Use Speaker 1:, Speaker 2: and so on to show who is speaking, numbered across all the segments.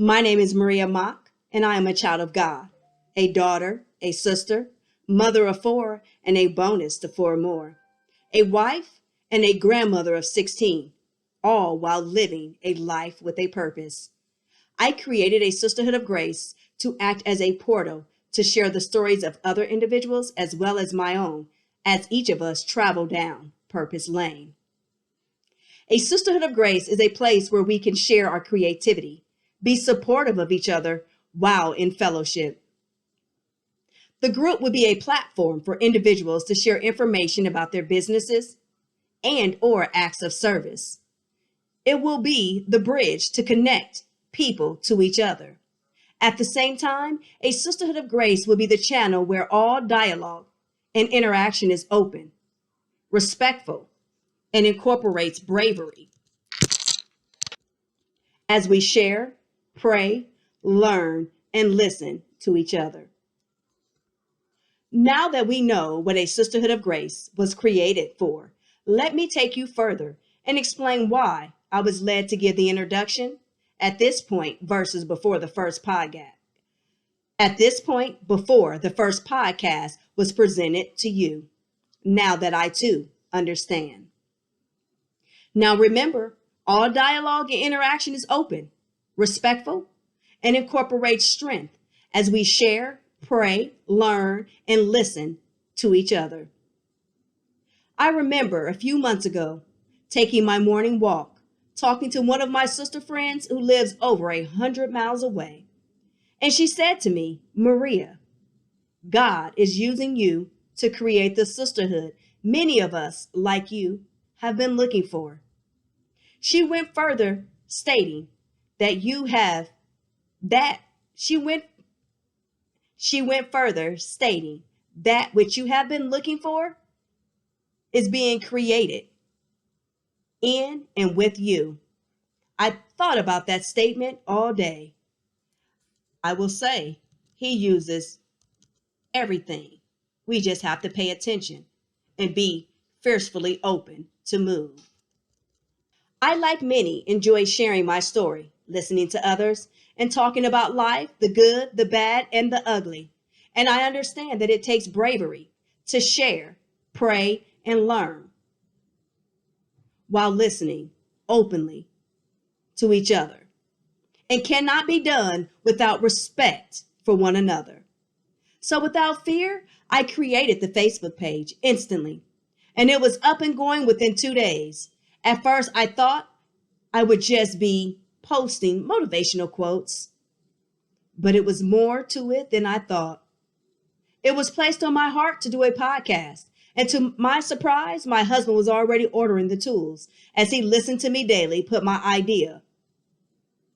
Speaker 1: My name is Maria Mock, and I am a child of God, a daughter, a sister, mother of four, and a bonus to four more, a wife, and a grandmother of 16, all while living a life with a purpose. I created a sisterhood of grace to act as a portal to share the stories of other individuals as well as my own, as each of us travel down Purpose Lane. A sisterhood of grace is a place where we can share our creativity, be supportive of each other while in fellowship. The group would be a platform for individuals to share information about their businesses and or acts of service. It will be the bridge to connect people to each other. At the same time, a sisterhood of grace will be the channel where all dialogue and interaction is open, respectful, and incorporates bravery as we share, pray, learn, and listen to each other. Now that we know what a sisterhood of grace was created for, let me take you further and explain why I was led to give the introduction at this point versus before the first podcast. At this point, before the first podcast was presented to you, now that I too understand. Now remember, all dialogue and interaction is open, respectful, and incorporates strength as we share, pray, learn, and listen to each other. I remember a few months ago taking my morning walk, talking to one of my sister friends who lives over 100 miles away. And she said to me, Maria, God is using you to create the sisterhood many of us, like you, have been looking for. She went further, stating that she went further, stating that which you have been looking for is being created in and with you. I thought about that statement all day. I will say, he uses everything. We just have to pay attention and be fiercely open to move. I, like many, enjoy sharing my story, listening to others, and talking about life, the good, the bad, and the ugly. And I understand that it takes bravery to share, pray, and learn while listening openly to each other, and cannot be done without respect for one another. So without fear, I created the Facebook page instantly, and it was up and going within 2 days. At first, I thought I would just be posting motivational quotes, but it was more to it than I thought. It was placed on my heart to do a podcast, and to my surprise, my husband was already ordering the tools as he listened to me daily put my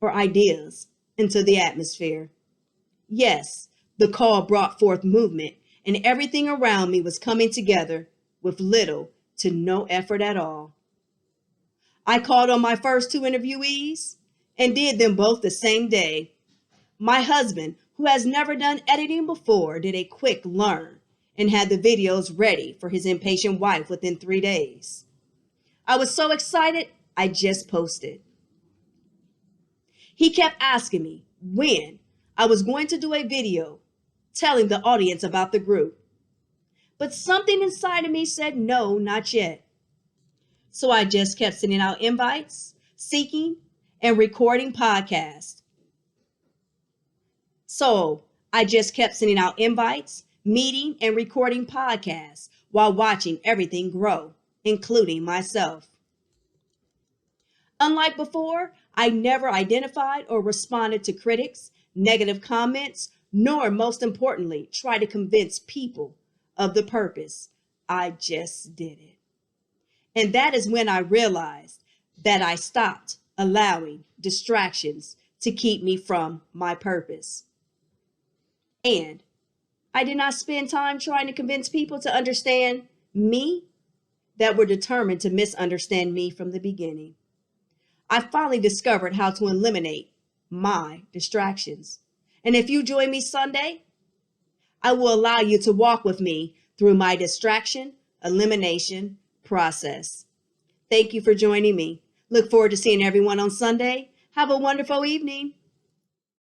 Speaker 1: ideas into the atmosphere. Yes, the call brought forth movement, and everything around me was coming together with little to no effort at all. I called on my first 2 interviewees and did them both the same day. My husband, who has never done editing before, did a quick learn and had the videos ready for his impatient wife within 3 days. I was so excited, I just posted. He kept asking me when I was going to do a video telling the audience about the group. But something inside of me said no, not yet. So I just kept sending out invites, seeking, and recording podcasts. Meeting, and recording podcasts while watching everything grow, including myself. Unlike before, I never identified or responded to critics, negative comments, nor, most importantly, try to convince people of the purpose. I just did it. And that is when I realized that I stopped allowing distractions to keep me from my purpose. And I did not spend time trying to convince people to understand me that were determined to misunderstand me from the beginning. I finally discovered how to eliminate my distractions. And if you join me Sunday, I will allow you to walk with me through my distraction elimination process. Thank you for joining me. Look forward to seeing everyone on Sunday. Have a wonderful evening.